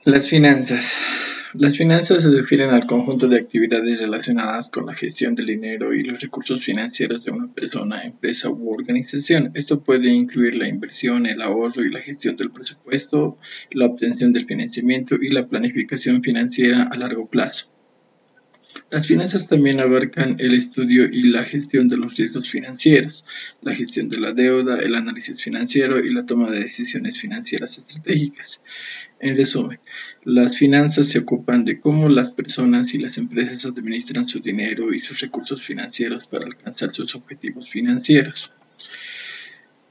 Las finanzas. Las finanzas se refieren al conjunto de actividades relacionadas con la gestión del dinero y los recursos financieros de una persona, empresa u organización. Esto puede incluir la inversión, el ahorro y la gestión del presupuesto, la obtención del financiamiento y la planificación financiera a largo plazo. Las finanzas también abarcan el estudio y la gestión de los riesgos financieros, la gestión de la deuda, el análisis financiero y la toma de decisiones financieras estratégicas. En resumen, las finanzas se ocupan de cómo las personas y las empresas administran su dinero y sus recursos financieros para alcanzar sus objetivos financieros.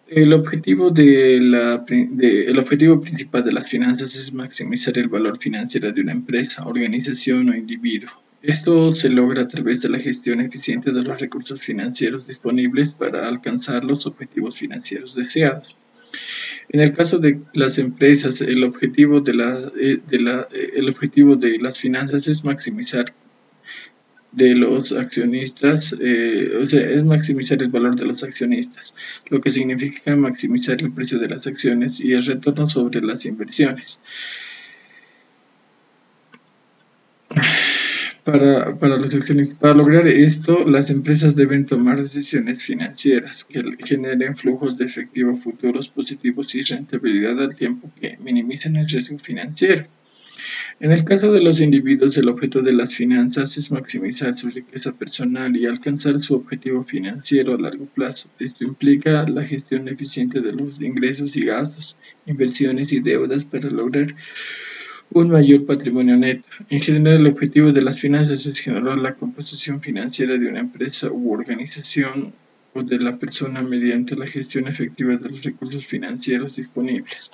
El objetivo principal de las finanzas es maximizar el valor financiero de una empresa, organización o individuo. Esto se logra a través de la gestión eficiente de los recursos financieros disponibles para alcanzar los objetivos financieros deseados. En el caso de las empresas, el objetivo de las finanzas es maximizar de los accionistas, es maximizar el valor de los accionistas, lo que significa maximizar el precio de las acciones y el retorno sobre las inversiones. Para lograr esto, las empresas deben tomar decisiones financieras que generen flujos de efectivo futuros positivos y rentabilidad al tiempo que minimicen el riesgo financiero. En el caso de los individuos, el objeto de las finanzas es maximizar su riqueza personal y alcanzar su objetivo financiero a largo plazo. Esto implica la gestión eficiente de los ingresos y gastos, inversiones y deudas para lograr un mayor patrimonio neto. En general, el objetivo de las finanzas es generar la composición financiera de una empresa u organización o de la persona mediante la gestión efectiva de los recursos financieros disponibles.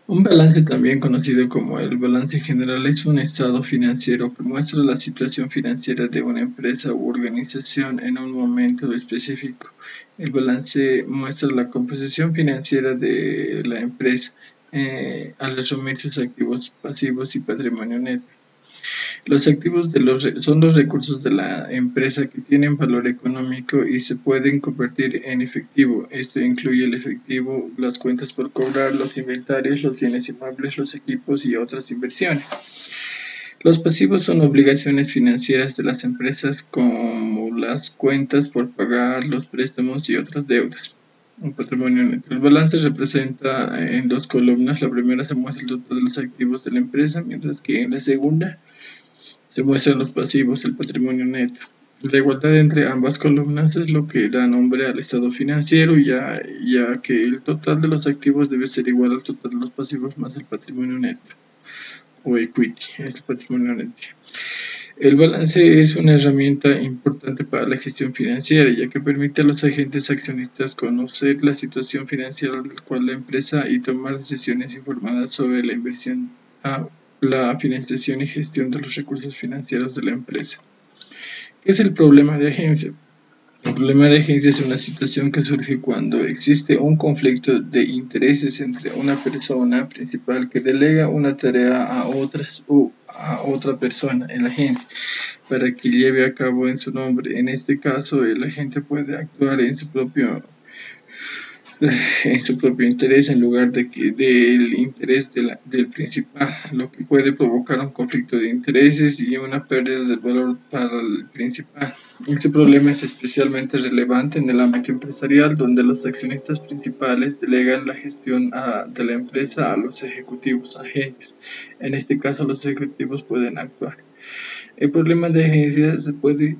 Un balance, también conocido como el balance general, es un estado financiero que muestra la situación financiera de una empresa u organización en un momento específico. El balance muestra la composición financiera de la empresa al resumir sus activos, pasivos y patrimonio neto. Los activos son los recursos de la empresa que tienen valor económico y se pueden convertir en efectivo. Esto incluye el efectivo, las cuentas por cobrar, los inventarios, los bienes inmuebles, los equipos y otras inversiones. Los pasivos son obligaciones financieras de las empresas como las cuentas por pagar, los préstamos y otras deudas. Un patrimonio neto. El balance representa en dos columnas. La primera se muestra el total de los activos de la empresa, mientras que en la segunda se muestran los pasivos del patrimonio neto. La igualdad entre ambas columnas es lo que da nombre al estado financiero, ya que el total de los activos debe ser igual al total de los pasivos más el patrimonio neto, o equity, el patrimonio neto. El balance es una herramienta importante para la gestión financiera, ya que permite a los agentes accionistas conocer la situación financiera del cual la empresa y tomar decisiones informadas sobre la inversión, la financiación y gestión de los recursos financieros de la empresa. ¿Qué es el problema de agencia? El problema de agencia es una situación que surge cuando existe un conflicto de intereses entre una persona principal que delega una tarea a otra persona, el agente, para que lleve a cabo en su nombre. En este caso, el agente puede actuar en su propio interés en lugar del interés del principal, lo que puede provocar un conflicto de intereses y una pérdida de valor para el principal. Este problema es especialmente relevante en el ámbito empresarial, donde los accionistas principales delegan la gestión de la empresa a los ejecutivos agentes. En este caso, los ejecutivos pueden actuar. El problema de agencia puede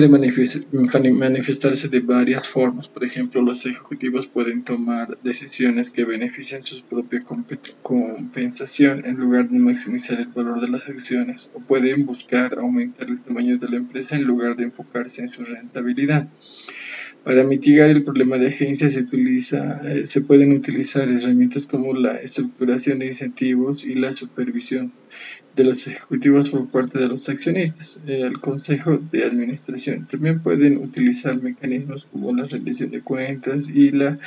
manifestarse de varias formas. Por ejemplo, los ejecutivos pueden tomar decisiones que benefician su propia compensación en lugar de maximizar el valor de las acciones, o pueden buscar aumentar el tamaño de la empresa en lugar de enfocarse en su rentabilidad. Para mitigar el problema de agencia se pueden utilizar herramientas como la estructuración de incentivos y la supervisión de los ejecutivos por parte de los accionistas. El consejo de administración también pueden utilizar mecanismos como la rendición de cuentas y la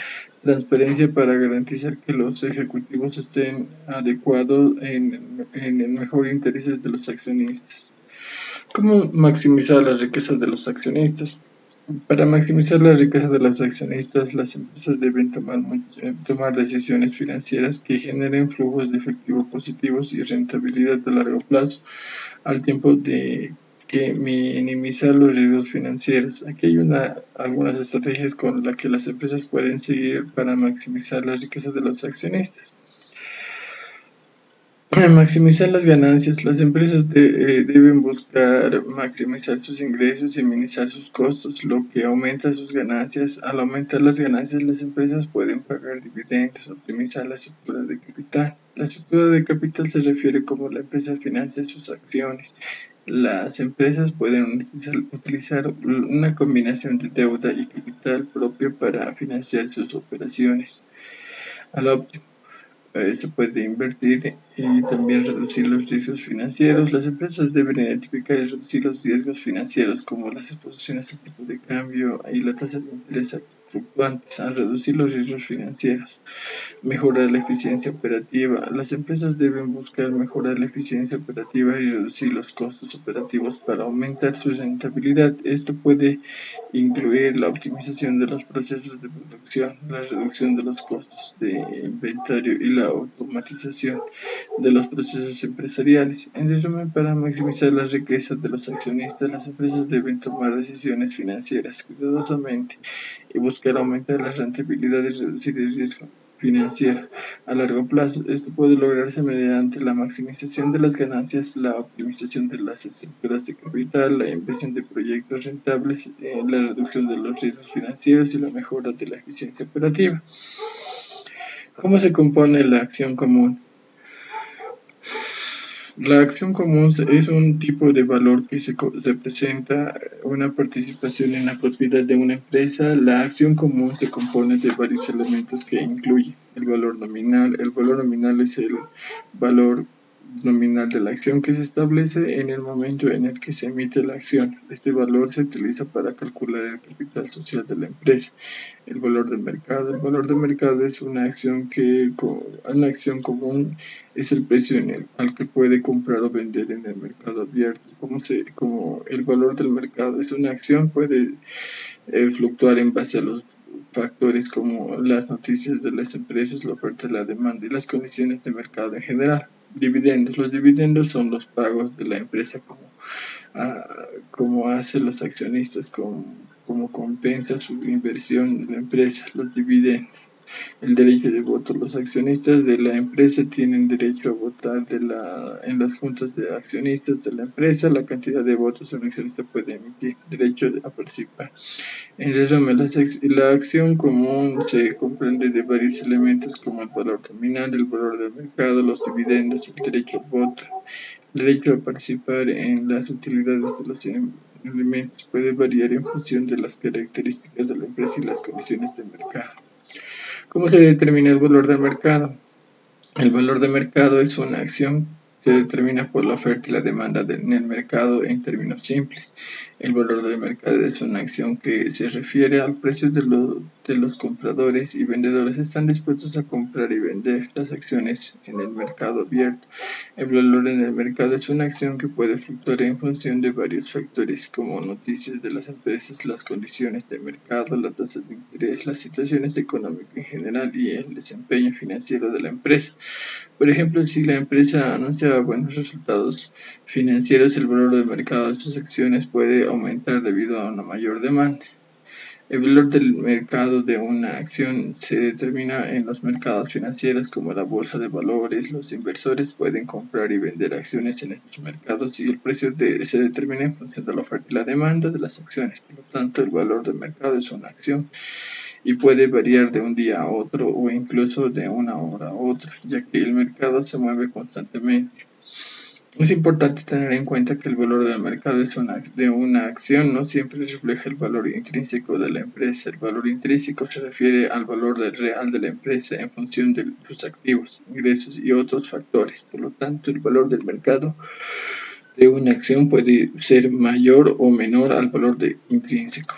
transparencia para garantizar que los ejecutivos estén adecuados en el mejor interés de los accionistas. ¿Cómo maximizar las riquezas de los accionistas? Para maximizar la riqueza de los accionistas, las empresas deben tomar decisiones financieras que generen flujos de efectivo positivos y rentabilidad a largo plazo, al tiempo de que minimizar los riesgos financieros. Aquí hay algunas estrategias con las que las empresas pueden seguir para maximizar la riqueza de los accionistas. Maximizar las ganancias. Las empresas deben buscar maximizar sus ingresos y minimizar sus costos, lo que aumenta sus ganancias. Al aumentar las ganancias, las empresas pueden pagar dividendos, optimizar la estructura de capital. La estructura de capital se refiere a cómo la empresa financia sus acciones. Las empresas pueden utilizar una combinación de deuda y capital propio para financiar sus operaciones. Al óptimo. Se puede invertir y también reducir los riesgos financieros. Las empresas deben identificar y reducir los riesgos financieros como las exposiciones al tipo de cambio y la tasa de interés fluctuantes. Al reducir los riesgos financieros, mejorar la eficiencia operativa. Las empresas deben buscar mejorar la eficiencia operativa y reducir los costos operativos para aumentar su rentabilidad. Esto puede incluir la optimización de los procesos de producción, la reducción de los costos de inventario y la automatización de los procesos empresariales. En resumen, para maximizar la riqueza de los accionistas, las empresas deben tomar decisiones financieras cuidadosamente y buscar aumentar la rentabilidad y reducir el riesgo financiero a largo plazo. Esto puede lograrse mediante la maximización de las ganancias, la optimización de las estructuras de capital, la inversión de proyectos rentables, la reducción de los riesgos financieros y la mejora de la eficiencia operativa. ¿Cómo se compone la acción común? La acción común es un tipo de valor que representa una participación en la propiedad de una empresa. La acción común se compone de varios elementos que incluyen el valor nominal. El valor nominal es el valor nominal de la acción que se establece en el momento en el que se emite la acción. Este valor se utiliza para calcular el capital social de la empresa. El valor de mercado. El valor de mercado es una acción común, es el precio al que puede comprar o vender en el mercado abierto. Como el valor del mercado es una acción, puede fluctuar en base a los factores como las noticias de las empresas, la oferta, la demanda y las condiciones de mercado en general. Dividendos. Los dividendos son los pagos de la empresa como hacen los accionistas, como compensa su inversión en la empresa. Los dividendos. El derecho de voto. Los accionistas de la empresa tienen derecho a votar en las juntas de accionistas de la empresa. La cantidad de votos un accionista puede emitir. Derecho a participar. En resumen, la acción común se comprende de varios elementos como el valor nominal, el valor del mercado, los dividendos, el derecho al voto. El derecho a participar en las utilidades de los elementos puede variar en función de las características de la empresa y las condiciones de mercado. ¿Cómo se determina el valor del mercado? El valor de mercado es una acción que se determina por la oferta y la demanda en el mercado en términos simples. El valor del mercado es una acción que se refiere al precio de los compradores y vendedores están dispuestos a comprar y vender las acciones en el mercado abierto. El valor en el mercado es una acción que puede fluctuar en función de varios factores como noticias de las empresas, las condiciones de mercado, las tasas de interés, las situaciones económicas en general y el desempeño financiero de la empresa. Por ejemplo, si la empresa anuncia buenos resultados financieros, el valor de mercado de sus acciones puede aumentar debido a una mayor demanda. El valor del mercado de una acción se determina en los mercados financieros como la bolsa de valores. Los inversores pueden comprar y vender acciones en estos mercados y el precio se determina en función de la oferta y la demanda de las acciones. Por lo tanto, el valor del mercado es una acción y puede variar de un día a otro o incluso de una hora a otra, ya que el mercado se mueve constantemente. Es importante tener en cuenta que el valor del mercado de una acción no siempre refleja el valor intrínseco de la empresa. El valor intrínseco se refiere al valor real de la empresa en función de sus activos, ingresos y otros factores. Por lo tanto, el valor del mercado de una acción puede ser mayor o menor al valor intrínseco.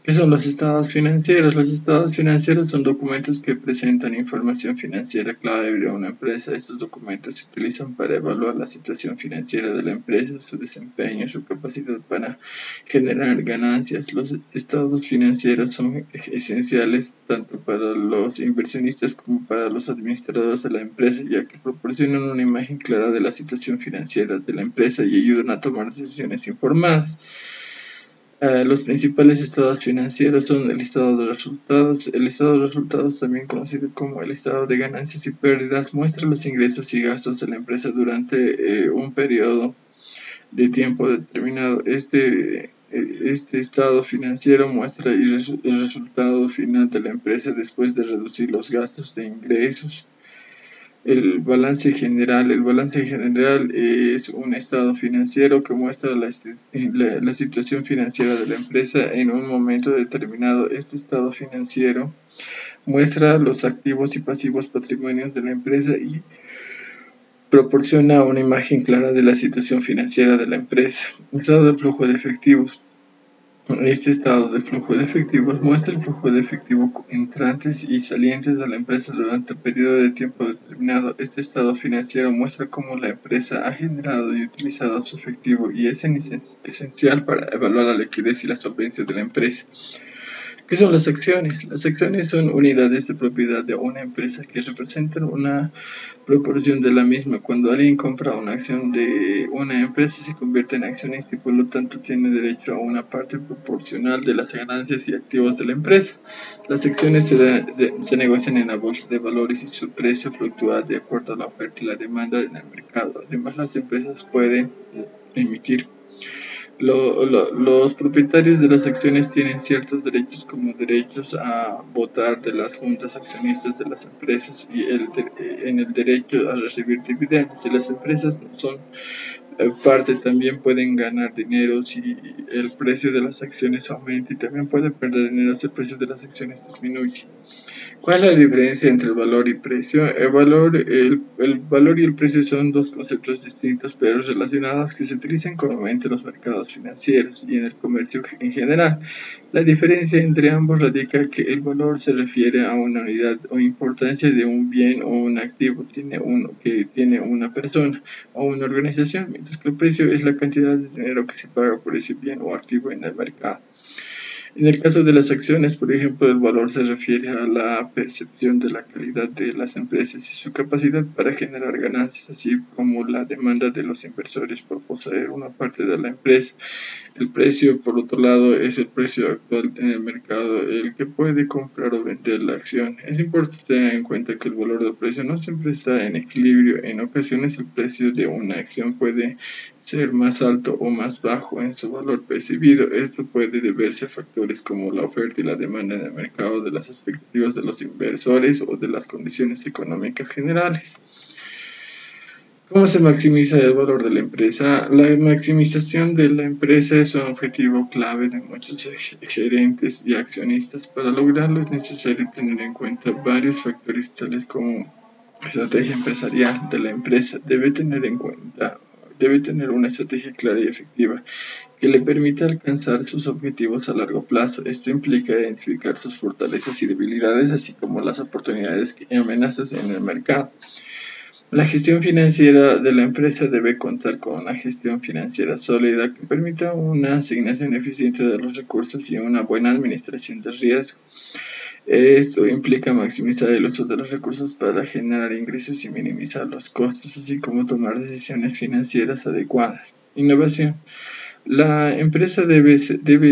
¿Qué son los estados financieros? Los estados financieros son documentos que presentan información financiera clave de una empresa. Estos documentos se utilizan para evaluar la situación financiera de la empresa, su desempeño, su capacidad para generar ganancias. Los estados financieros son esenciales tanto para los inversionistas como para los administradores de la empresa, ya que proporcionan una imagen clara de la situación financiera de la empresa y ayudan a tomar decisiones informadas. Los principales estados financieros son el estado de resultados. El estado de resultados, también conocido como el estado de ganancias y pérdidas, muestra los ingresos y gastos de la empresa durante un periodo de tiempo determinado. Este estado financiero muestra el resultado final de la empresa después de reducir los gastos de ingresos. El balance general. El balance general es un estado financiero que muestra la situación financiera de la empresa en un momento determinado. Este estado financiero muestra los activos y pasivos patrimonios de la empresa y proporciona una imagen clara de la situación financiera de la empresa. Estado de flujo de efectivos. Este estado de flujo de efectivos muestra el flujo de efectivo entrantes y salientes de la empresa durante un periodo de tiempo determinado. Este estado financiero muestra cómo la empresa ha generado y utilizado su efectivo y es esencial para evaluar la liquidez y la solvencia de la empresa. ¿Qué son las acciones? Las acciones son unidades de propiedad de una empresa que representan una proporción de la misma. Cuando alguien compra una acción de una empresa, se convierte en accionista y por lo tanto tiene derecho a una parte proporcional de las ganancias y activos de la empresa. Las acciones se negocian en la bolsa de valores y su precio fluctúa de acuerdo a la oferta y la demanda en el mercado. Además, las empresas pueden emitir. Los propietarios de las acciones tienen ciertos derechos, como derechos a votar de las juntas accionistas de las empresas y en el derecho a recibir dividendos. Si las empresas no son parte, también pueden ganar dinero si el precio de las acciones aumenta, y también pueden perder dinero si el precio de las acciones disminuye. ¿Cuál es la diferencia entre el valor y precio? El valor y el precio son dos conceptos distintos pero relacionados que se utilizan comúnmente en los mercados financieros y en el comercio en general. La diferencia entre ambos radica en que el valor se refiere a una unidad o importancia de un bien o un activo que tiene una persona o una organización, mientras que el precio es la cantidad de dinero que se paga por ese bien o activo en el mercado. En el caso de las acciones, por ejemplo, el valor se refiere a la percepción de la calidad de las empresas y su capacidad para generar ganancias, así como la demanda de los inversores por poseer una parte de la empresa. El precio, por otro lado, es el precio actual en el mercado, el que puede comprar o vender la acción. Es importante tener en cuenta que el valor del precio no siempre está en equilibrio. En ocasiones, el precio de una acción puede ser más alto o más bajo en su valor percibido. Esto puede deberse a factores como la oferta y la demanda en el mercado, de las expectativas de los inversores o de las condiciones económicas generales. ¿Cómo se maximiza el valor de la empresa? La maximización de la empresa es un objetivo clave de muchos gerentes y accionistas. Para lograrlo es necesario tener en cuenta varios factores tales como la estrategia empresarial de la empresa. Debe tener una estrategia clara y efectiva que le permita alcanzar sus objetivos a largo plazo. Esto implica identificar sus fortalezas y debilidades, así como las oportunidades y amenazas en el mercado. La gestión financiera de la empresa debe contar con una gestión financiera sólida que permita una asignación eficiente de los recursos y una buena administración de riesgo. Esto implica maximizar el uso de los recursos para generar ingresos y minimizar los costos, así como tomar decisiones financieras adecuadas. Innovación. La empresa debe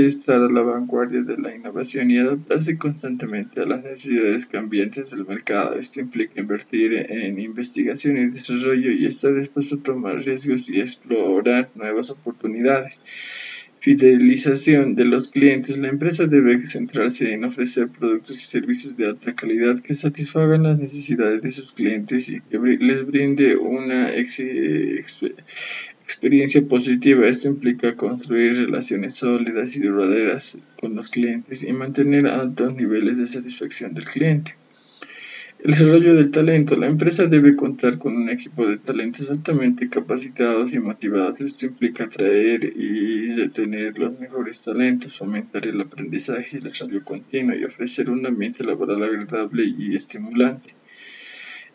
estar a la vanguardia de la innovación y adaptarse constantemente a las necesidades cambiantes del mercado. Esto implica invertir en investigación y desarrollo y estar dispuesto a tomar riesgos y explorar nuevas oportunidades. Fidelización de los clientes. La empresa debe centrarse en ofrecer productos y servicios de alta calidad que satisfagan las necesidades de sus clientes y que les brinde una experiencia positiva. Esto implica construir relaciones sólidas y duraderas con los clientes y mantener altos niveles de satisfacción del cliente. El desarrollo del talento. La empresa debe contar con un equipo de talentos altamente capacitados y motivados. Esto implica atraer y retener los mejores talentos, fomentar el aprendizaje y el desarrollo continuo y ofrecer un ambiente laboral agradable y estimulante.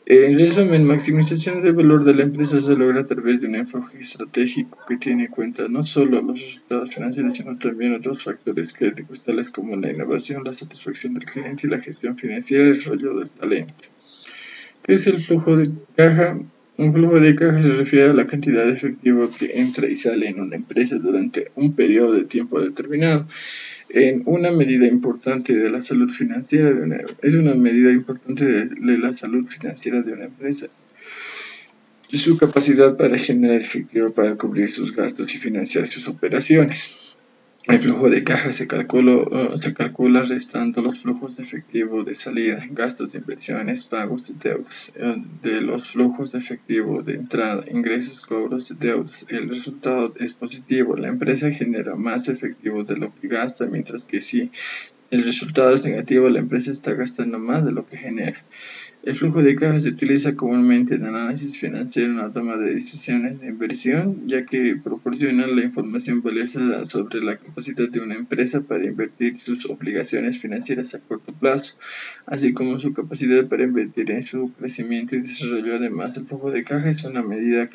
En resumen, maximización del valor de la empresa se logra a través de un enfoque estratégico que tiene en cuenta no solo los resultados financieros, sino también otros factores críticos tales como la innovación, la satisfacción del cliente y la gestión financiera y el desarrollo del talento. ¿Qué es el flujo de caja? Un flujo de caja se refiere a la cantidad de efectivo que entra y sale en una empresa durante un periodo de tiempo determinado. En una medida importante de la salud financiera es una medida importante de la salud financiera de una empresa. Su capacidad para generar efectivo para cubrir sus gastos y financiar sus operaciones. El flujo de caja se calcula restando los flujos de efectivo de salida, gastos de inversiones, pagos de deudas, de los flujos de efectivo de entrada, ingresos, cobros de deudas. El resultado es positivo. La empresa genera más efectivo de lo que gasta, mientras que si el resultado es negativo, la empresa está gastando más de lo que genera. El flujo de caja se utiliza comúnmente en análisis financiero en la toma de decisiones de inversión, ya que proporciona la información valiosa sobre la capacidad de una empresa para invertir sus obligaciones financieras a corto plazo, así como su capacidad para invertir en su crecimiento y desarrollo. Además, el flujo de caja es una medida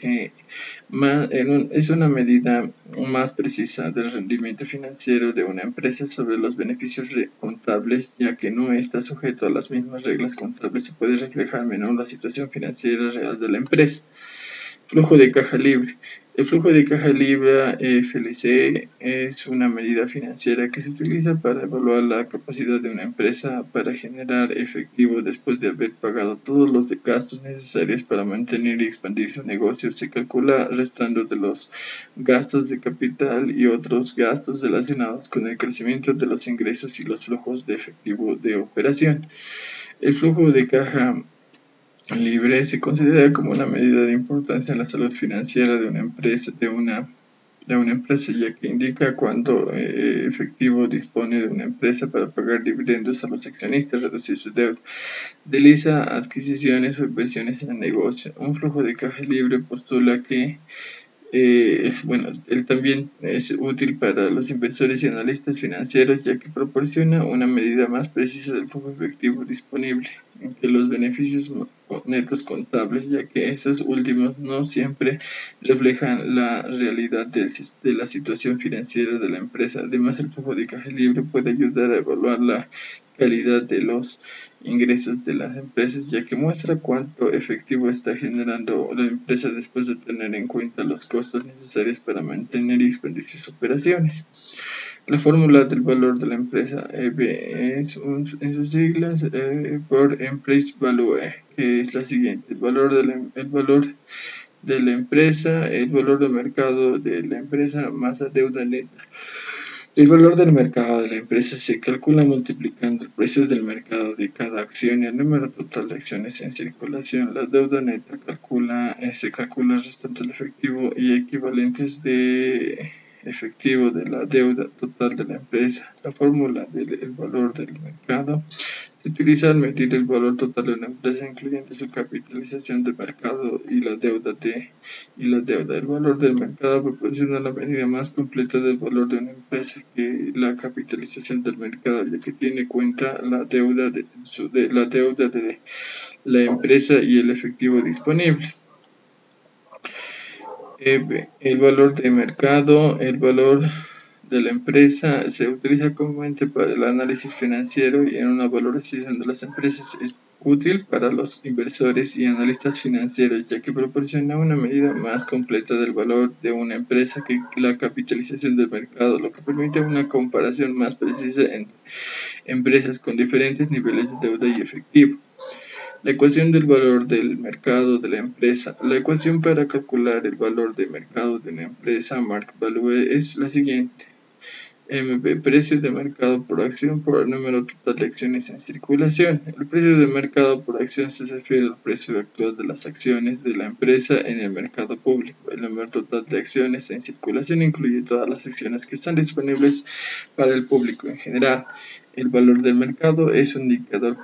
más precisa del rendimiento financiero de una empresa sobre los beneficios contables, ya que no está sujeto a las mismas reglas contables. Se puede reflejar menos la situación financiera real de la empresa. Flujo de caja libre. El flujo de caja libre FLC es una medida financiera que se utiliza para evaluar la capacidad de una empresa para generar efectivo después de haber pagado todos los gastos necesarios para mantener y expandir su negocio. Se calcula restando de los gastos de capital y otros gastos relacionados con el crecimiento de los ingresos y los flujos de efectivo de operación. El flujo de caja libre se considera como una medida de importancia en la salud financiera de una empresa, ya que indica cuánto efectivo dispone de una empresa para pagar dividendos a los accionistas, reducir su deuda, realiza adquisiciones o inversiones en el negocio. Un flujo de caja libre postula que él también es útil para los inversores y analistas financieros, ya que proporciona una medida más precisa del flujo efectivo disponible que los beneficios netos contables, ya que estos últimos no siempre reflejan la realidad de la situación financiera de la empresa. Además, el flujo de caja libre puede ayudar a evaluar la calidad de los ingresos de las empresas, ya que muestra cuánto efectivo está generando la empresa después de tener en cuenta los costos necesarios para mantener y expandir sus operaciones. La fórmula del valor de la empresa EV es en sus siglas por Enterprise Value, que es la siguiente: el valor de la empresa, el valor de mercado de la empresa más la deuda neta. El valor del mercado de la empresa se calcula multiplicando el precio del mercado de cada acción y el número total de acciones en circulación. La deuda neta se calcula restando el efectivo y equivalentes de efectivo de la deuda total de la empresa. La fórmula del valor del mercado se utiliza al medir el valor total de una empresa, incluyendo su capitalización de mercado y la deuda. El valor del mercado proporciona la medida más completa del valor de una empresa que la capitalización del mercado, ya que tiene en cuenta la deuda de la empresa y el efectivo disponible. El valor de mercado, el valor de la empresa se utiliza comúnmente para el análisis financiero y en una valorización de las empresas. Es útil para los inversores y analistas financieros, ya que proporciona una medida más completa del valor de una empresa que la capitalización del mercado, lo que permite una comparación más precisa entre empresas con diferentes niveles de deuda y efectivo. La ecuación del valor del mercado de la empresa. La ecuación para calcular el valor de mercado de una empresa, market value, es la siguiente: MB, precio de mercado por acción por el número total de acciones en circulación. El precio de mercado por acción se refiere al precio actual de las acciones de la empresa en el mercado público. El número total de acciones en circulación incluye todas las acciones que están disponibles para el público en general. El valor del mercado es un indicador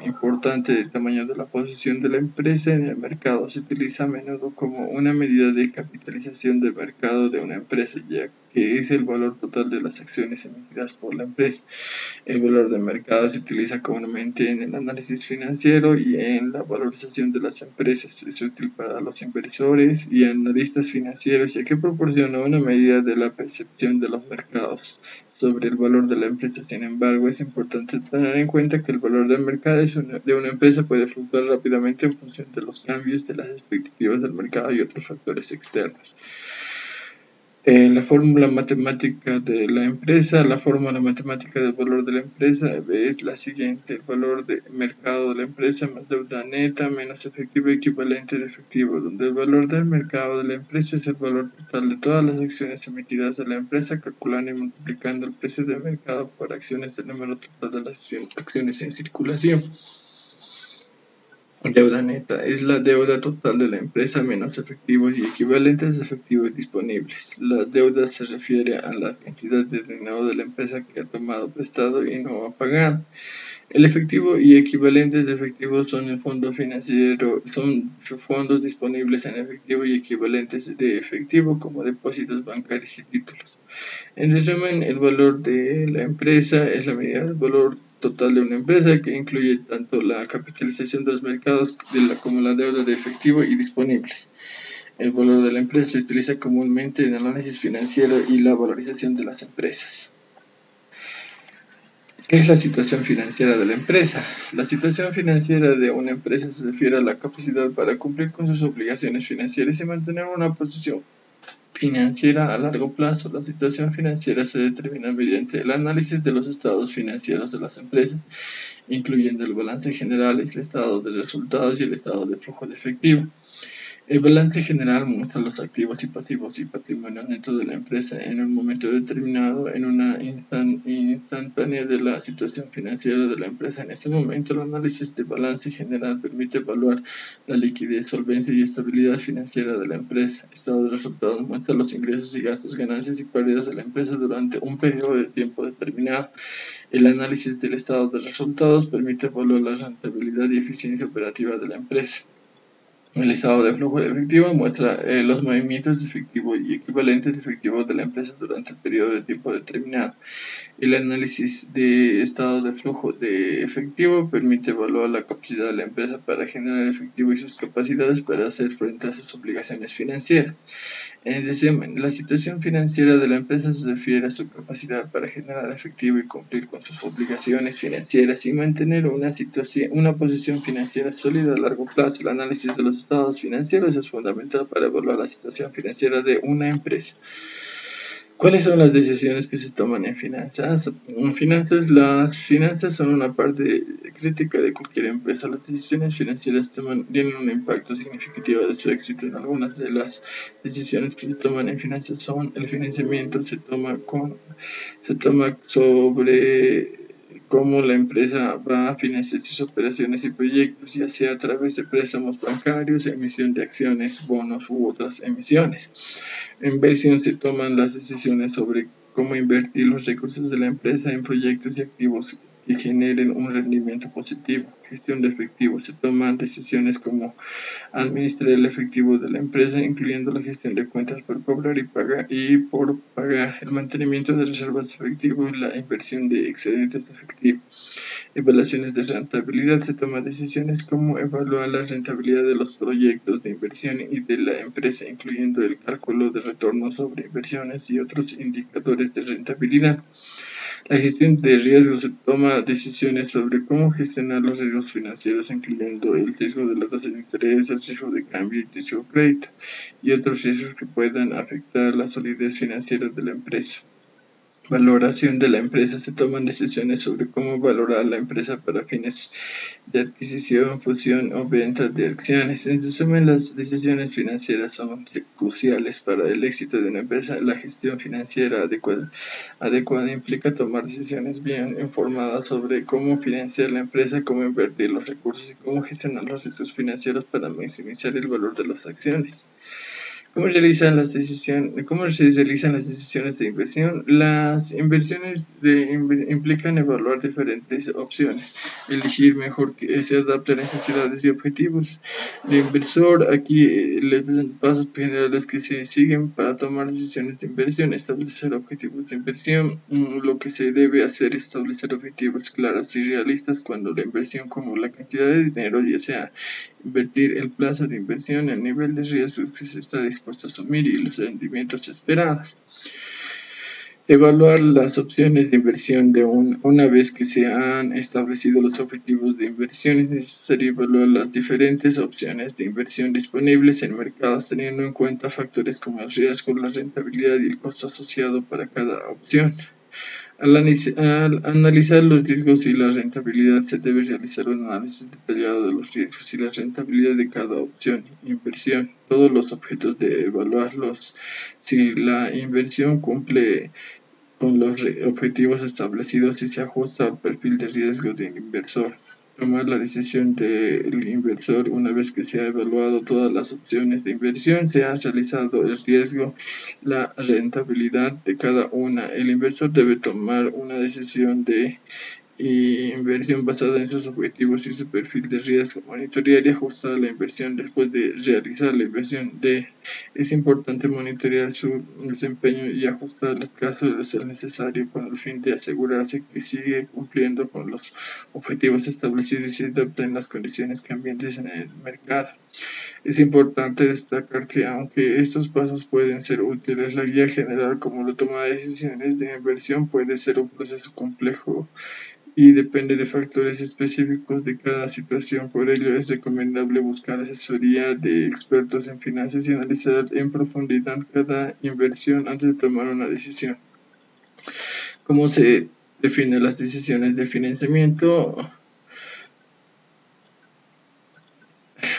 importante del tamaño de la posición de la empresa en el mercado. Se utiliza a menudo como una medida de capitalización del mercado de una empresa, ya que es el valor total de las acciones emitidas por la empresa. El valor del mercado se utiliza comúnmente en el análisis financiero y en la valorización de las empresas. Es útil para los inversores y analistas financieros, ya que proporciona una medida de la percepción de los mercados sobre el valor de la empresa. Sin embargo, es importante tener en cuenta que el valor del mercado de una empresa puede fluctuar rápidamente en función de los cambios de las expectativas del mercado y otros factores externos. La fórmula matemática de la empresa, la fórmula matemática del valor de la empresa es la siguiente: el valor de mercado de la empresa más deuda neta menos efectivo equivalente de efectivo, donde el valor del mercado de la empresa es el valor total de todas las acciones emitidas de la empresa, calculando y multiplicando el precio de mercado por acciones del número total de las acciones en circulación. Deuda neta es la deuda total de la empresa menos efectivos y equivalentes de efectivos disponibles. La deuda se refiere a la cantidad de dinero de la empresa que ha tomado prestado y no ha pagado. El efectivo y equivalentes de efectivo son el fondo financiero, son fondos disponibles en efectivo y equivalentes de efectivo como depósitos bancarios y títulos. En resumen, el valor de la empresa es la medida del valor total de una empresa, que incluye tanto la capitalización de los mercados como la deuda de efectivo y disponibles. El valor de la empresa se utiliza comúnmente en el análisis financiero y la valorización de las empresas. ¿Qué es la situación financiera de la empresa? La situación financiera de una empresa se refiere a la capacidad para cumplir con sus obligaciones financieras y mantener una posición financiera a largo plazo. La situación financiera se determina mediante el análisis de los estados financieros de las empresas, incluyendo el balance general, el estado de resultados y el estado de flujo de efectivo. El balance general muestra los activos y pasivos y patrimonio neto de la empresa en un momento determinado, en una instantánea de la situación financiera de la empresa. En este momento, el análisis de balance general permite evaluar la liquidez, solvencia y estabilidad financiera de la empresa. El estado de resultados muestra los ingresos y gastos, ganancias y pérdidas de la empresa durante un periodo de tiempo determinado. El análisis del estado de resultados permite evaluar la rentabilidad y eficiencia operativa de la empresa. El estado de flujo de efectivo muestra los movimientos de efectivo y equivalentes de efectivo de la empresa durante el periodo de tiempo determinado. El análisis de estado de flujo de efectivo permite evaluar la capacidad de la empresa para generar efectivo y sus capacidades para hacer frente a sus obligaciones financieras. En resumen, la situación financiera de la empresa se refiere a su capacidad para generar efectivo y cumplir con sus obligaciones financieras y mantener una posición financiera sólida a largo plazo. El análisis de los estados financieros es fundamental para evaluar la situación financiera de una empresa. ¿Cuáles son las decisiones que se toman en finanzas? Las finanzas son una parte crítica de cualquier empresa. Las decisiones financieras tienen un impacto significativo de su éxito. En algunas de las decisiones que se toman en finanzas son: el financiamiento se toma sobre cómo la empresa va a financiar sus operaciones y proyectos, ya sea a través de préstamos bancarios, emisión de acciones, bonos u otras emisiones. En inversión se toman las decisiones sobre cómo invertir los recursos de la empresa en proyectos y activos que generen un rendimiento positivo. Gestión de efectivo: se toman decisiones como administrar el efectivo de la empresa, incluyendo la gestión de cuentas por cobrar y por pagar, el mantenimiento de reservas de efectivo y la inversión de excedentes de efectivo. Evaluaciones de rentabilidad: se toman decisiones como evaluar la rentabilidad de los proyectos de inversión y de la empresa, incluyendo el cálculo de retorno sobre inversiones y otros indicadores de rentabilidad. La gestión de riesgos: se toma decisiones sobre cómo gestionar los riesgos financieros, incluyendo el riesgo de la tasa de interés, el riesgo de cambio y el riesgo de crédito, y otros riesgos que puedan afectar la solidez financiera de la empresa. Valoración de la empresa: se toman decisiones sobre cómo valorar la empresa para fines de adquisición, fusión o venta de acciones. En resumen, las decisiones financieras son cruciales para el éxito de una empresa. La gestión financiera adecuada implica tomar decisiones bien informadas sobre cómo financiar la empresa, cómo invertir los recursos y cómo gestionar los riesgos financieros para maximizar el valor de las acciones. ¿Cómo se realizan las decisiones de inversión? Las inversiones implican evaluar diferentes opciones, elegir mejor que se adapte a necesidades y objetivos del inversor. Aquí les presento pasos generales que se siguen para tomar decisiones de inversión: establecer objetivos de inversión. Lo que se debe hacer es establecer objetivos claros y realistas cuando la inversión, como la cantidad de dinero, ya sea invertir, el plazo de inversión, el nivel de riesgo que se está dispuesto a asumir y los rendimientos esperados. Evaluar las opciones de inversión. Una vez que se han establecido los objetivos de inversión, es necesario evaluar las diferentes opciones de inversión disponibles en mercados, teniendo en cuenta factores como el riesgo, la rentabilidad y el costo asociado para cada opción. Al analizar los riesgos y la rentabilidad, se debe realizar un análisis detallado de los riesgos y la rentabilidad de cada opción de inversión. Todos los objetos de evaluarlos si la inversión cumple con los objetivos establecidos y se ajusta al perfil de riesgo del inversor. Tomar la decisión del inversor. Una vez que se ha evaluado todas las opciones de inversión, se ha realizado el riesgo, la rentabilidad de cada una. El inversor debe tomar una decisión de inversión basada en sus objetivos y su perfil de riesgo. Monitorear y ajustar la inversión después de realizar la inversión. Es importante monitorear su desempeño y ajustar los casos de ser necesario con el fin de asegurarse que sigue cumpliendo con los objetivos establecidos y se adaptan las condiciones cambiantes en el mercado. Es importante destacar que, aunque estos pasos pueden ser útiles, la guía general como la toma de decisiones de inversión puede ser un proceso complejo y depende de factores específicos de cada situación. Por ello, es recomendable buscar asesoría de expertos en finanzas y analizar en profundidad cada inversión antes de tomar una decisión. ¿Cómo se definen las decisiones de financiamiento?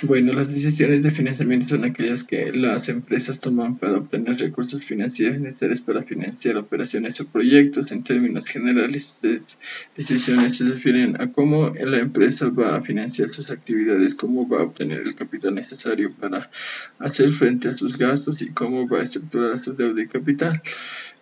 Bueno, las decisiones de financiamiento son aquellas que las empresas toman para obtener recursos financieros necesarios para financiar operaciones o proyectos. En términos generales, estas decisiones se refieren a cómo la empresa va a financiar sus actividades, cómo va a obtener el capital necesario para hacer frente a sus gastos y cómo va a estructurar su deuda y capital.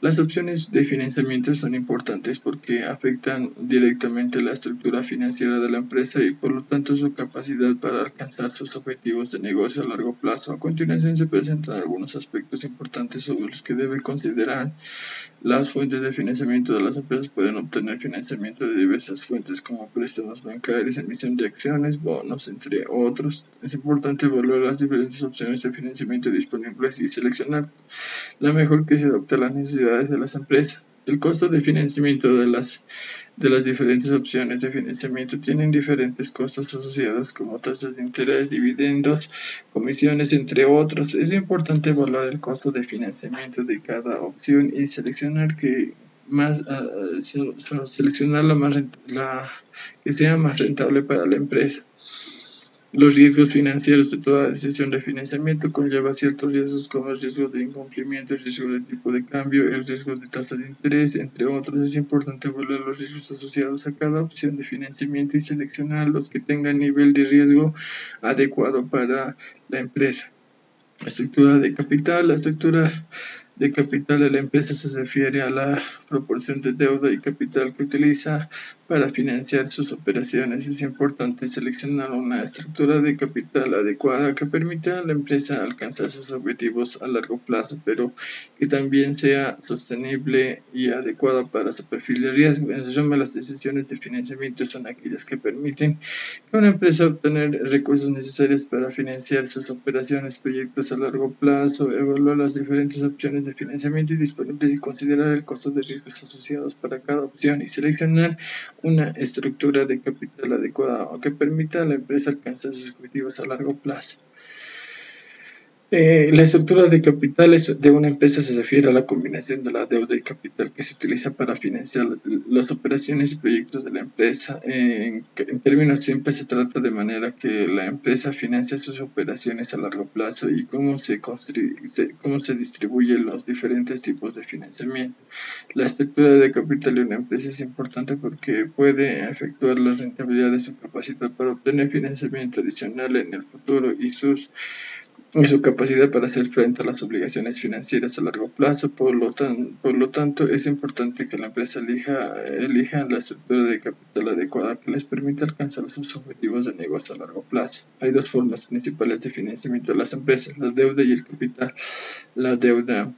Las opciones de financiamiento son importantes porque afectan directamente la estructura financiera de la empresa y por lo tanto su capacidad para alcanzar sus objetivos de negocio a largo plazo. A continuación se presentan algunos aspectos importantes sobre los que debe considerar. Las fuentes de financiamiento de las empresas pueden obtener financiamiento de diversas fuentes como préstamos bancarios, emisión de acciones, bonos, entre otros. Es importante evaluar las diferentes opciones de financiamiento disponibles y seleccionar la mejor que se adapte a las necesidades de las empresas. El costo de financiamiento de las diferentes opciones de financiamiento tienen diferentes costos asociados como tasas de interés, dividendos, comisiones, entre otros. Es importante evaluar el costo de financiamiento de cada opción y seleccionar la que sea más rentable para la empresa. Los riesgos financieros de toda decisión de financiamiento conlleva ciertos riesgos como el riesgo de incumplimiento, el riesgo de tipo de cambio, el riesgo de tasa de interés, entre otros. Es importante evaluar los riesgos asociados a cada opción de financiamiento y seleccionar los que tengan nivel de riesgo adecuado para la empresa. La estructura de capital. La estructura de capital de la empresa se refiere a la proporción de deuda y capital que utiliza para financiar sus operaciones. Es importante seleccionar una estructura de capital adecuada que permita a la empresa alcanzar sus objetivos a largo plazo, pero que también sea sostenible y adecuada para su perfil de riesgo. En resumen, las decisiones de financiamiento son aquellas que permiten que una empresa obtener recursos necesarios para financiar sus operaciones, proyectos a largo plazo, evaluar las diferentes opciones de financiamiento disponibles y considerar el costo de riesgos asociados para cada opción y seleccionar una estructura de capital adecuada que permita a la empresa alcanzar sus objetivos a largo plazo. La estructura de capital de una empresa se refiere a la combinación de la deuda y capital que se utiliza para financiar las operaciones y proyectos de la empresa. En términos simples, se trata de manera que la empresa financia sus operaciones a largo plazo y cómo se distribuyen los diferentes tipos de financiamiento. La estructura de capital de una empresa es importante porque puede efectuar la rentabilidad de su capacidad para obtener financiamiento adicional en el futuro y sus y su capacidad para hacer frente a las obligaciones financieras a largo plazo. Por lo tanto, es importante que la empresa elija la estructura de capital adecuada que les permita alcanzar sus objetivos de negocio a largo plazo. Hay dos formas principales de financiamiento de las empresas: la deuda y el capital. La deuda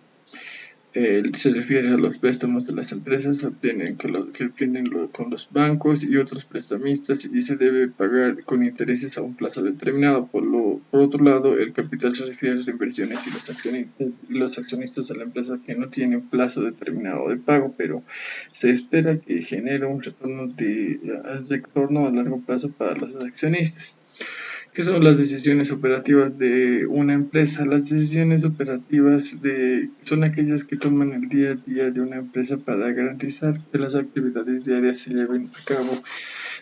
se refiere a los préstamos de las empresas que obtienen con los bancos y otros prestamistas, y se debe pagar con intereses a un plazo determinado. Por otro lado, el capital se refiere a las inversiones y los accionistas de la empresa que no tienen plazo determinado de pago, pero se espera que genere un retorno a largo plazo para los accionistas. ¿Qué son las decisiones operativas de una empresa? Las decisiones operativas son aquellas que toman el día a día de una empresa para garantizar que las actividades diarias se lleven a cabo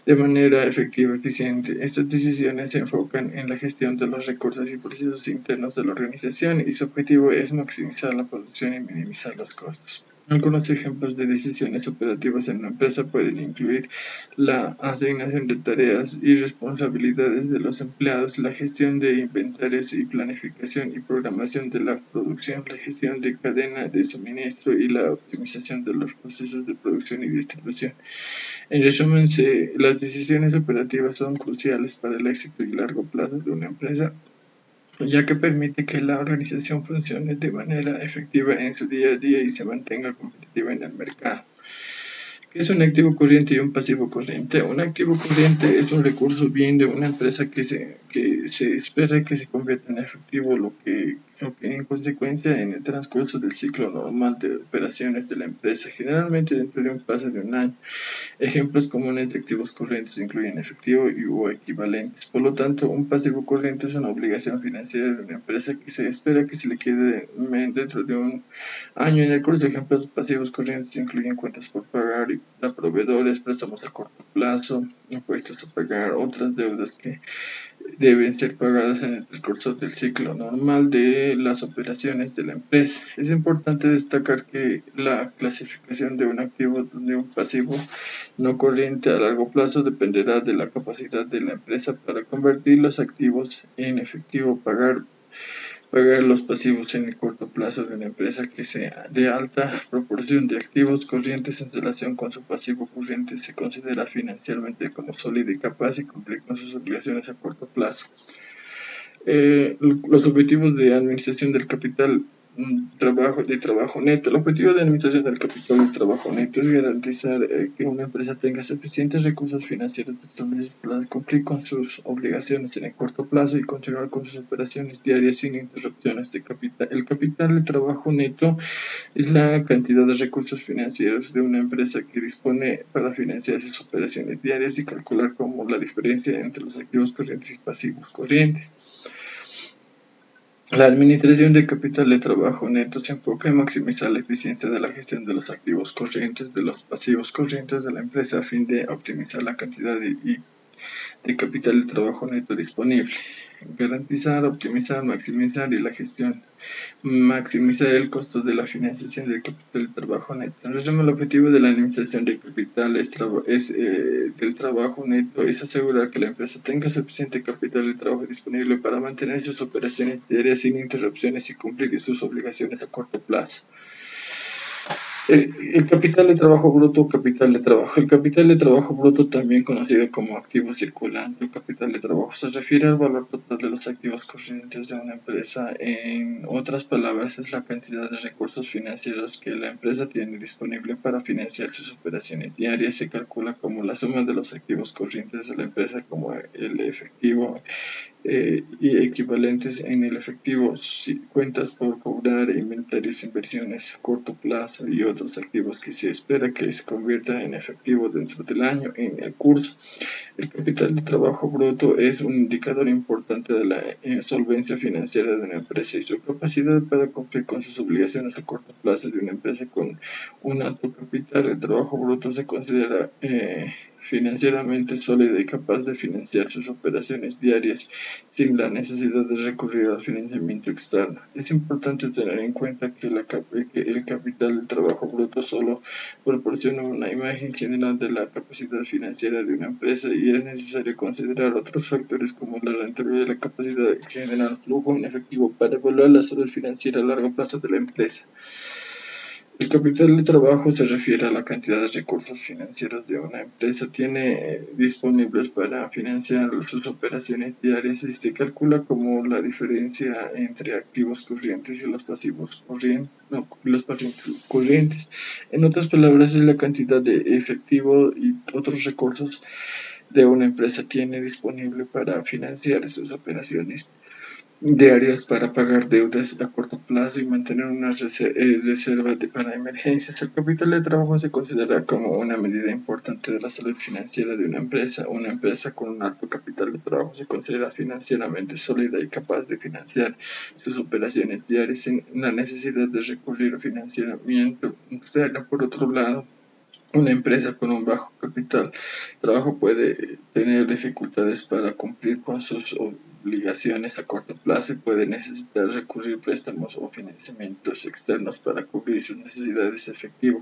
de manera efectiva y eficiente. Estas decisiones se enfocan en la gestión de los recursos y procesos internos de la organización, y su objetivo es maximizar la producción y minimizar los costos. Algunos ejemplos de decisiones operativas en una empresa pueden incluir la asignación de tareas y responsabilidades de los empleados, la gestión de inventarios y planificación y programación de la producción, la gestión de cadena de suministro y la optimización de los procesos de producción y distribución. En resumen, las decisiones operativas son cruciales para el éxito y largo plazo de una empresa, ya que permite que la organización funcione de manera efectiva en su día a día y se mantenga competitiva en el mercado. ¿Qué es un activo corriente y un pasivo corriente? Un activo corriente es un recurso bien de una empresa que se espera que se convierta en efectivo, lo que en consecuencia en el transcurso del ciclo normal de operaciones de la empresa, generalmente dentro de un plazo de un año. Ejemplos comunes de activos corrientes incluyen efectivo o equivalentes. Por lo tanto, un pasivo corriente es una obligación financiera de una empresa que se espera que se liquide dentro de un año. En el curso de ejemplos pasivos corrientes incluyen cuentas por pagar a proveedores, préstamos a corto plazo, impuestos a pagar, otras deudas que deben ser pagadas en el transcurso del ciclo normal de las operaciones de la empresa. Es importante destacar que la clasificación de un activo de un pasivo no corriente a largo plazo dependerá de la capacidad de la empresa para convertir los activos en efectivo, pagar los pasivos en el corto plazo de una empresa que sea de alta proporción de activos corrientes en relación con su pasivo corriente se considera financieramente como sólida y capaz de cumplir con sus obligaciones a corto plazo. Los objetivos de administración del capital de trabajo neto. El objetivo de administración del capital de trabajo neto es garantizar que una empresa tenga suficientes recursos financieros disponibles para cumplir con sus obligaciones en el corto plazo y continuar con sus operaciones diarias sin interrupciones de capital. El capital de trabajo neto es la cantidad de recursos financieros de una empresa que dispone para financiar sus operaciones diarias y calcular como la diferencia entre los activos corrientes y pasivos corrientes. La administración de capital de trabajo neto se enfoca en maximizar la eficiencia de la gestión de los activos corrientes, de los pasivos corrientes de la empresa, a fin de optimizar la cantidad de capital de trabajo neto disponible. Garantizar, optimizar, maximizar y la gestión. Maximizar el costo de la financiación del capital de trabajo neto. En resumen, el objetivo de la administración de capital del trabajo neto es asegurar que la empresa tenga suficiente capital de trabajo disponible para mantener sus operaciones diarias sin interrupciones y cumplir sus obligaciones a corto plazo. El capital de trabajo bruto, capital de trabajo. El capital de trabajo bruto, también conocido como activo circulante o capital de trabajo, se refiere al valor total de los activos corrientes de una empresa. En otras palabras, es la cantidad de recursos financieros que la empresa tiene disponible para financiar sus operaciones diarias. Se calcula como la suma de los activos corrientes de la empresa como el efectivo y equivalentes en el efectivo, cuentas por cobrar, inventarios, inversiones a corto plazo y otros activos que se espera que se conviertan en efectivo dentro del año en el curso. El capital de trabajo bruto es un indicador importante de la solvencia financiera de una empresa y su capacidad para cumplir con sus obligaciones a corto plazo. De una empresa con un alto capital de trabajo bruto se considera financieramente sólida y capaz de financiar sus operaciones diarias sin la necesidad de recurrir al financiamiento externo. Es importante tener en cuenta que el capital del trabajo bruto solo proporciona una imagen general de la capacidad financiera de una empresa y es necesario considerar otros factores como la rentabilidad y la capacidad de generar flujo en efectivo para evaluar la salud financiera a largo plazo de la empresa. El capital de trabajo se refiere a la cantidad de recursos financieros de una empresa tiene disponibles para financiar sus operaciones diarias y se calcula como la diferencia entre activos corrientes y los pasivos corrientes, no, los pasivos corrientes. En otras palabras, es la cantidad de efectivo y otros recursos de una empresa tiene disponible para financiar sus operaciones diarias para pagar deudas a corto plazo y mantener una reserva para emergencias. El capital de trabajo se considera como una medida importante de la salud financiera de una empresa. Una empresa con un alto capital de trabajo se considera financieramente sólida y capaz de financiar sus operaciones diarias sin la necesidad de recurrir a financiamiento externo. Por otro lado, una empresa con un bajo capital de trabajo puede tener dificultades para cumplir con sus obligaciones a corto plazo y puede necesitar recurrir a préstamos o financiamientos externos para cubrir sus necesidades de efectivo.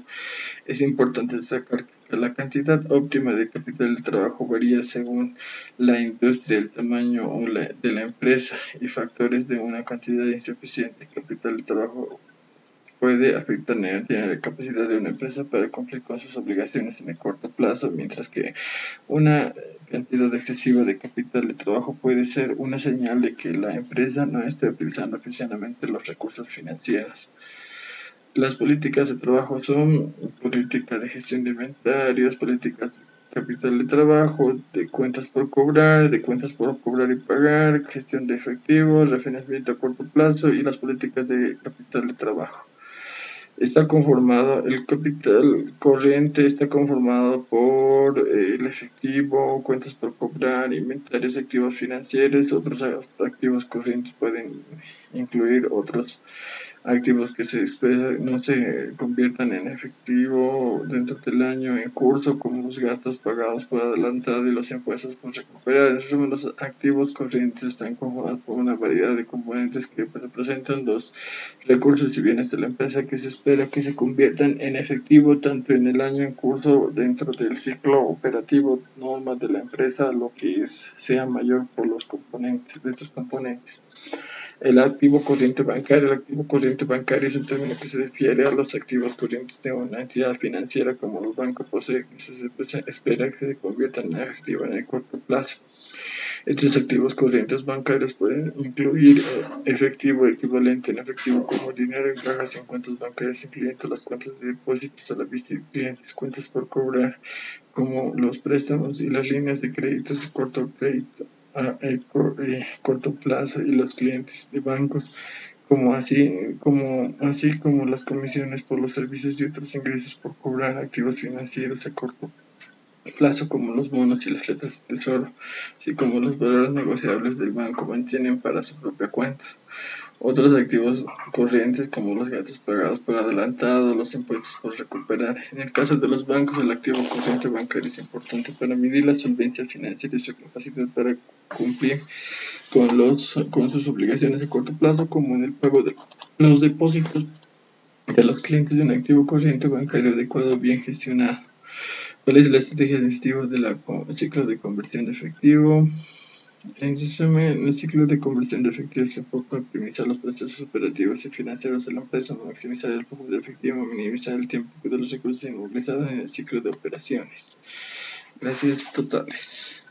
Es importante destacar que la cantidad óptima de capital de trabajo varía según la industria, el tamaño de la empresa y factores de una cantidad insuficiente de capital de trabajo puede afectar negativamente la capacidad de una empresa para cumplir con sus obligaciones en el corto plazo, mientras que una cantidad excesiva de capital de trabajo puede ser una señal de que la empresa no esté utilizando eficientemente los recursos financieros. Las políticas de trabajo son políticas de gestión de inventarios, políticas de capital de trabajo, de cuentas por cobrar, de cuentas por cobrar y pagar, gestión de efectivos, refinanciamiento a corto plazo y las políticas de capital de trabajo. El capital corriente está conformado por el efectivo, cuentas por cobrar, inventarios, activos financieros. Otros activos corrientes pueden incluir otros activos que no se conviertan en efectivo dentro del año en curso, como los gastos pagados por adelantado y los impuestos por recuperar. En resumen, los activos corrientes están conformados por una variedad de componentes que representan los recursos y bienes de la empresa que se espera que se conviertan en efectivo tanto en el año en curso dentro del ciclo operativo normal de la empresa, lo que sea mayor por los componentes de estos componentes. El activo corriente bancario. El activo corriente bancario es un término que se refiere a los activos corrientes de una entidad financiera como los bancos poseen, que se espera que se conviertan en efectivo en el corto plazo. Estos activos corrientes bancarios pueden incluir efectivo equivalente en efectivo como dinero en cajas en cuentas bancarias, incluyendo las cuentas de depósitos a la vista de clientes, cuentas por cobrar como los préstamos y las líneas de créditos de corto plazo y los clientes de bancos, así como las comisiones por los servicios y otros ingresos por cobrar, activos financieros a corto plazo como los bonos y las letras de tesoro, así como los valores negociables del banco mantienen para su propia cuenta. Otros activos corrientes como los gastos pagados por adelantado, los impuestos por recuperar. En el caso de los bancos, el activo corriente bancario es importante para medir la solvencia financiera y su capacidad para cumplir con sus obligaciones a corto plazo, como en el pago de los depósitos de los clientes de un activo corriente bancario adecuado bien gestionado. ¿Cuál es la estrategia de efectivo del ciclo de conversión de efectivo? En resumen, el ciclo de conversión de efectivo se enfoca en optimizar los procesos operativos y financieros de la empresa, maximizar el flujo de efectivo, minimizar el tiempo de los recursos inmovilizados en el ciclo de operaciones. Gracias totales.